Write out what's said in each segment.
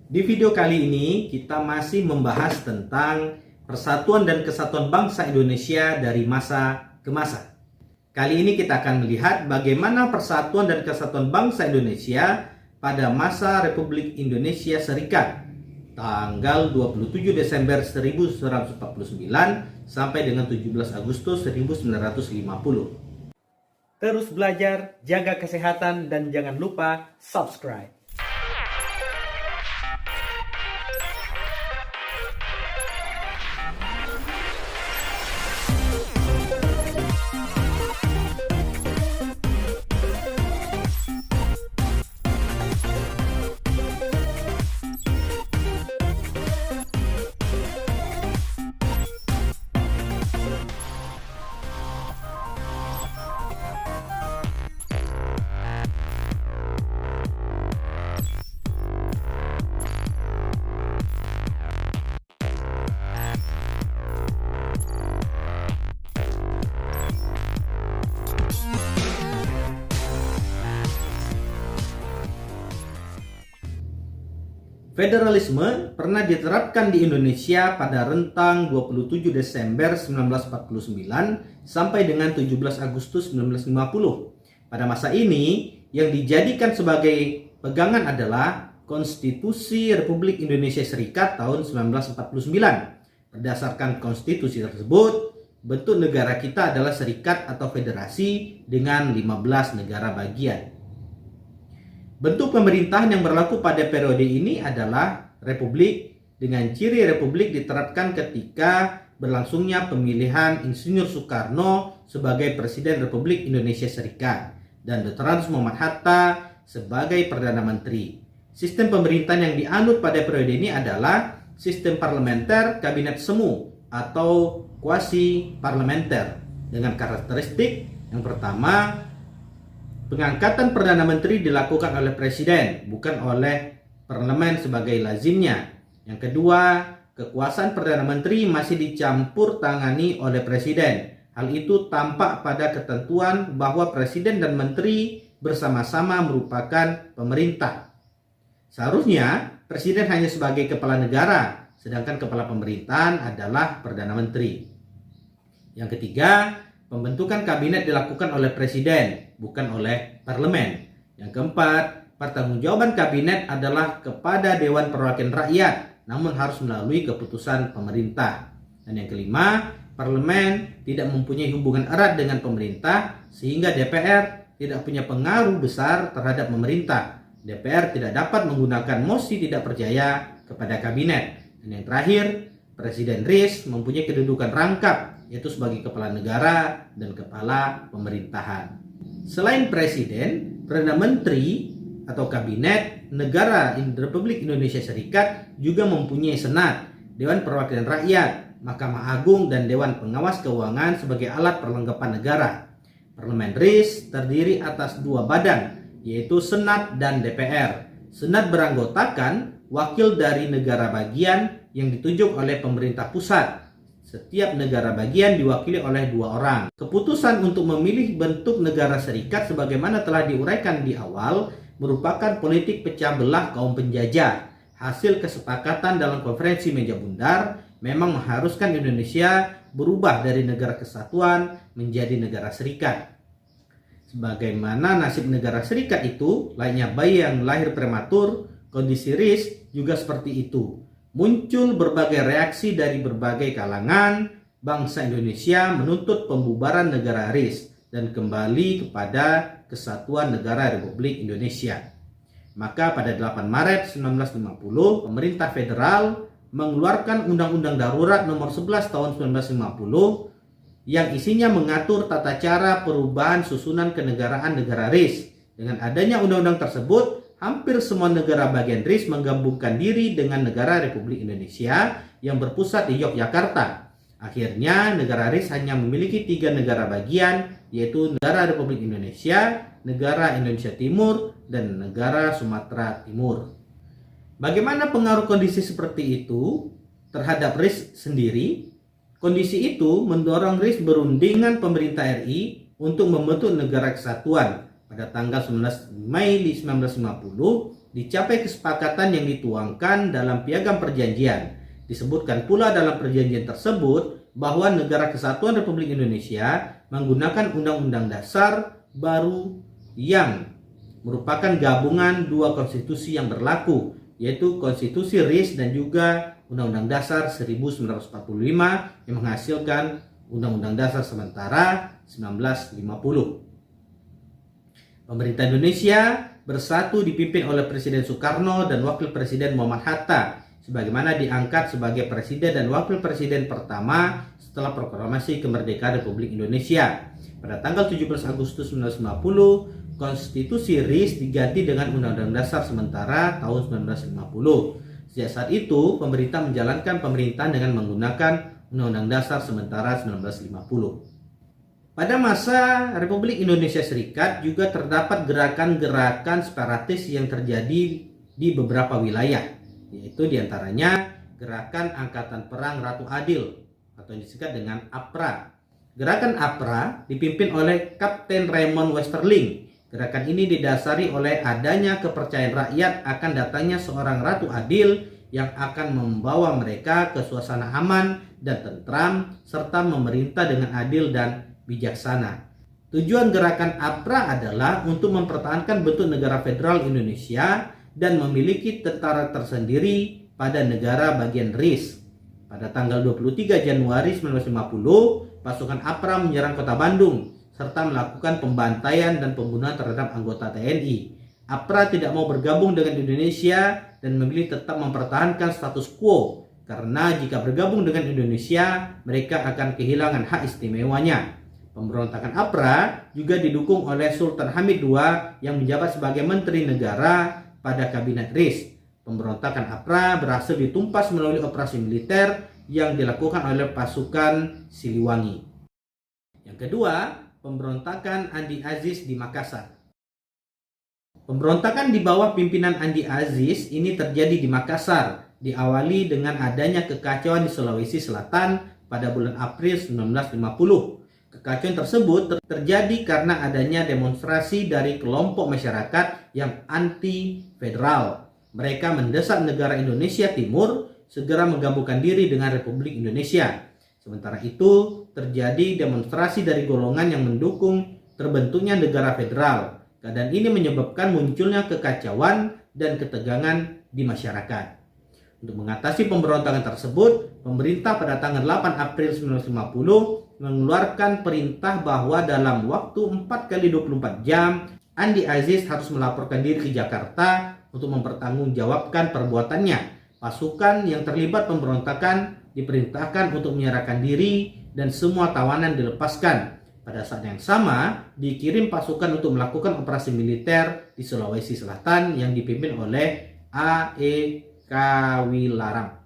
Di video kali ini kita masih membahas tentang persatuan dan kesatuan bangsa Indonesia dari masa ke masa. Kali ini kita akan melihat bagaimana persatuan dan kesatuan bangsa Indonesia pada masa Republik Indonesia Serikat tanggal 27 Desember 1949 sampai dengan 17 Agustus 1950. Terus belajar, jaga kesehatan, dan jangan lupa subscribe. Federalisme pernah diterapkan di Indonesia pada rentang 27 Desember 1949 sampai dengan 17 Agustus 1950. Pada masa ini, yang dijadikan sebagai pegangan adalah Konstitusi Republik Indonesia Serikat tahun 1949. Berdasarkan konstitusi tersebut, bentuk negara kita adalah serikat atau federasi dengan 15 negara bagian. Bentuk pemerintahan yang berlaku pada periode ini adalah republik, dengan ciri republik diterapkan ketika berlangsungnya pemilihan Insinyur Soekarno sebagai Presiden Republik Indonesia Serikat dan Dr. Muhammad Hatta sebagai Perdana Menteri. Sistem pemerintahan yang dianut pada periode ini adalah sistem parlementer kabinet semu atau kuasi parlementer dengan karakteristik yang pertama, pengangkatan Perdana Menteri dilakukan oleh Presiden, bukan oleh Parlemen sebagai lazimnya. Yang kedua, kekuasaan Perdana Menteri masih dicampur tangani oleh Presiden. Hal itu tampak pada ketentuan bahwa Presiden dan Menteri bersama-sama merupakan pemerintah. Seharusnya, Presiden hanya sebagai kepala negara, sedangkan kepala pemerintahan adalah Perdana Menteri. Yang ketiga, pembentukan kabinet dilakukan oleh Presiden, bukan oleh Parlemen. Yang keempat, pertanggungjawaban kabinet adalah kepada Dewan Perwakilan Rakyat, namun harus melalui keputusan pemerintah. Dan yang kelima, Parlemen tidak mempunyai hubungan erat dengan pemerintah, sehingga DPR tidak punya pengaruh besar terhadap pemerintah. DPR tidak dapat menggunakan mosi tidak percaya kepada kabinet. Dan yang terakhir, Presiden RIS mempunyai kedudukan rangkap, yaitu sebagai kepala negara dan kepala pemerintahan. Selain Presiden, Perdana Menteri atau Kabinet Negara Republik Indonesia Serikat juga mempunyai Senat, Dewan Perwakilan Rakyat, Mahkamah Agung, dan Dewan Pengawas Keuangan sebagai alat perlengkapan negara. Parlemen RIS terdiri atas dua badan, yaitu Senat dan DPR. Senat beranggotakan wakil dari negara bagian yang ditunjuk oleh pemerintah pusat. Setiap negara bagian diwakili oleh dua orang. Keputusan untuk memilih bentuk negara serikat sebagaimana telah diuraikan di awal merupakan politik pecah belah kaum penjajah. Hasil kesepakatan dalam konferensi meja bundar memang mengharuskan Indonesia berubah dari negara kesatuan menjadi negara serikat. Sebagaimana nasib negara serikat itu, layaknya bayi yang lahir prematur, kondisi RIS juga seperti itu. Muncul berbagai reaksi dari berbagai kalangan. Bangsa Indonesia menuntut pembubaran negara RIS dan kembali kepada kesatuan negara Republik Indonesia. Maka pada 8 Maret 1950, pemerintah federal mengeluarkan Undang-Undang Darurat Nomor 11 Tahun 1950 yang isinya mengatur tata cara perubahan susunan kenegaraan negara RIS. Dengan adanya undang-undang tersebut, hampir semua negara bagian RIS menggabungkan diri dengan negara Republik Indonesia yang berpusat di Yogyakarta. Akhirnya negara RIS hanya memiliki 3 negara bagian, yaitu negara Republik Indonesia, negara Indonesia Timur, dan negara Sumatera Timur. Bagaimana pengaruh kondisi seperti itu terhadap RIS sendiri? Kondisi itu mendorong RIS berunding dengan pemerintah RI untuk membentuk negara kesatuan pada tanggal 19 Mei 1950 dicapai kesepakatan yang dituangkan dalam piagam perjanjian. Disebutkan pula dalam perjanjian tersebut bahwa Negara Kesatuan Republik Indonesia menggunakan Undang-Undang Dasar baru yang merupakan gabungan dua konstitusi yang berlaku, yaitu Konstitusi RIS dan juga Undang-Undang Dasar 1945 yang menghasilkan Undang-Undang Dasar sementara 1950. Pemerintah Indonesia bersatu dipimpin oleh Presiden Soekarno dan Wakil Presiden Muhammad Hatta, sebagaimana diangkat sebagai Presiden dan Wakil Presiden pertama setelah proklamasi kemerdekaan Republik Indonesia. Pada tanggal 17 Agustus 1950, Konstitusi RIS diganti dengan Undang-Undang Dasar sementara tahun 1950. Sejak saat itu, pemerintah menjalankan pemerintahan dengan menggunakan Undang-Undang Dasar sementara 1950. Pada masa Republik Indonesia Serikat juga terdapat gerakan-gerakan separatis yang terjadi di beberapa wilayah, yaitu diantaranya Gerakan Angkatan Perang Ratu Adil atau yang disingkat dengan APRA. Gerakan APRA dipimpin oleh Kapten Raymond Westerling. Gerakan ini didasari oleh adanya kepercayaan rakyat akan datangnya seorang Ratu Adil yang akan membawa mereka ke suasana aman dan tentram serta memerintah dengan adil dan bijaksana. Tujuan gerakan APRA adalah untuk mempertahankan bentuk negara federal Indonesia dan memiliki tentara tersendiri pada negara bagian RIS. Pada tanggal 23 Januari 1950, pasukan APRA menyerang kota Bandung serta melakukan pembantaian dan pembunuhan terhadap anggota TNI. APRA tidak mau bergabung dengan Indonesia dan memilih tetap mempertahankan status quo karena jika bergabung dengan Indonesia, mereka akan kehilangan hak istimewanya. Pemberontakan APRA juga didukung oleh Sultan Hamid II yang menjabat sebagai Menteri Negara pada Kabinet RIS. Pemberontakan APRA berhasil ditumpas melalui operasi militer yang dilakukan oleh pasukan Siliwangi. Yang kedua, pemberontakan Andi Aziz di Makassar. Pemberontakan di bawah pimpinan Andi Aziz ini terjadi di Makassar, diawali dengan adanya kekacauan di Sulawesi Selatan pada bulan April 1950. Kekacauan tersebut terjadi karena adanya demonstrasi dari kelompok masyarakat yang anti-federal. Mereka mendesak negara Indonesia Timur segera menggabungkan diri dengan Republik Indonesia. Sementara itu, terjadi demonstrasi dari golongan yang mendukung terbentuknya negara federal. Keadaan ini menyebabkan munculnya kekacauan dan ketegangan di masyarakat. Untuk mengatasi pemberontakan tersebut, pemerintah pada tanggal 8 April 1950 mengeluarkan perintah bahwa dalam waktu 4x24 jam, Andi Aziz harus melaporkan diri ke Jakarta untuk mempertanggungjawabkan perbuatannya. Pasukan yang terlibat pemberontakan diperintahkan untuk menyerahkan diri dan semua tawanan dilepaskan. Pada saat yang sama, dikirim pasukan untuk melakukan operasi militer di Sulawesi Selatan yang dipimpin oleh A.E. Kawilarang.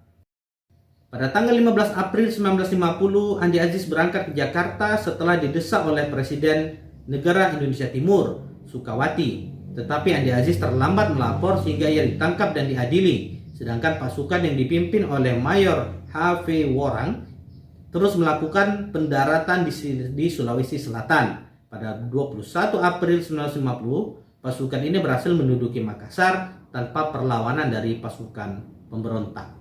Pada tanggal 15 April 1950, Andi Aziz berangkat ke Jakarta setelah didesak oleh Presiden Negara Indonesia Timur, Sukawati. Tetapi Andi Aziz terlambat melapor sehingga ia ditangkap dan diadili. Sedangkan pasukan yang dipimpin oleh Mayor H.V. Worang terus melakukan pendaratan di Sulawesi Selatan. Pada 21 April 1950, pasukan ini berhasil menduduki Makassar tanpa perlawanan dari pasukan pemberontak.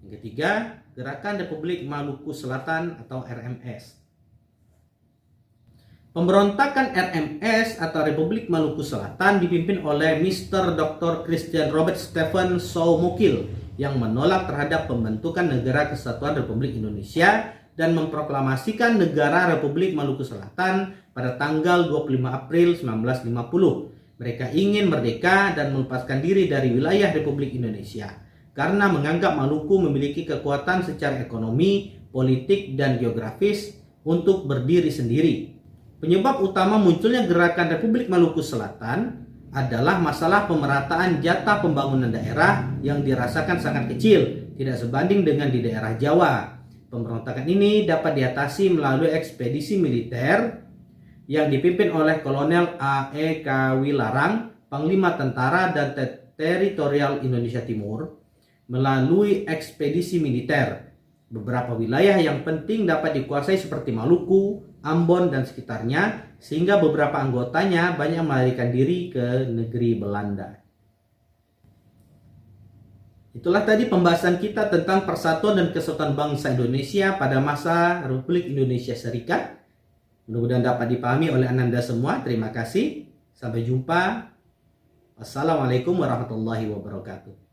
Yang ketiga, Gerakan Republik Maluku Selatan atau RMS. Pemberontakan RMS atau Republik Maluku Selatan dipimpin oleh Mr. Dr. Christian Robert Stephen Soumukil yang menolak terhadap pembentukan Negara Kesatuan Republik Indonesia dan memproklamasikan Negara Republik Maluku Selatan pada tanggal 25 April 1950. Mereka ingin merdeka dan melepaskan diri dari wilayah Republik Indonesia karena menganggap Maluku memiliki kekuatan secara ekonomi, politik, dan geografis untuk berdiri sendiri. Penyebab utama munculnya gerakan Republik Maluku Selatan adalah masalah pemerataan jatah pembangunan daerah yang dirasakan sangat kecil, tidak sebanding dengan di daerah Jawa. Pemberontakan ini dapat diatasi melalui ekspedisi militer yang dipimpin oleh Kolonel A.E. Kawilarang, Panglima Tentara dan Teritorial Indonesia Timur. Melalui ekspedisi militer, beberapa wilayah yang penting dapat dikuasai seperti Maluku, Ambon, dan sekitarnya, sehingga beberapa anggotanya banyak melarikan diri ke negeri Belanda. Itulah tadi pembahasan kita tentang persatuan dan kesatuan bangsa Indonesia pada masa Republik Indonesia Serikat. Mudah-mudahan dapat dipahami oleh Ananda semua. Terima kasih. Sampai jumpa. Wassalamualaikum warahmatullahi wabarakatuh.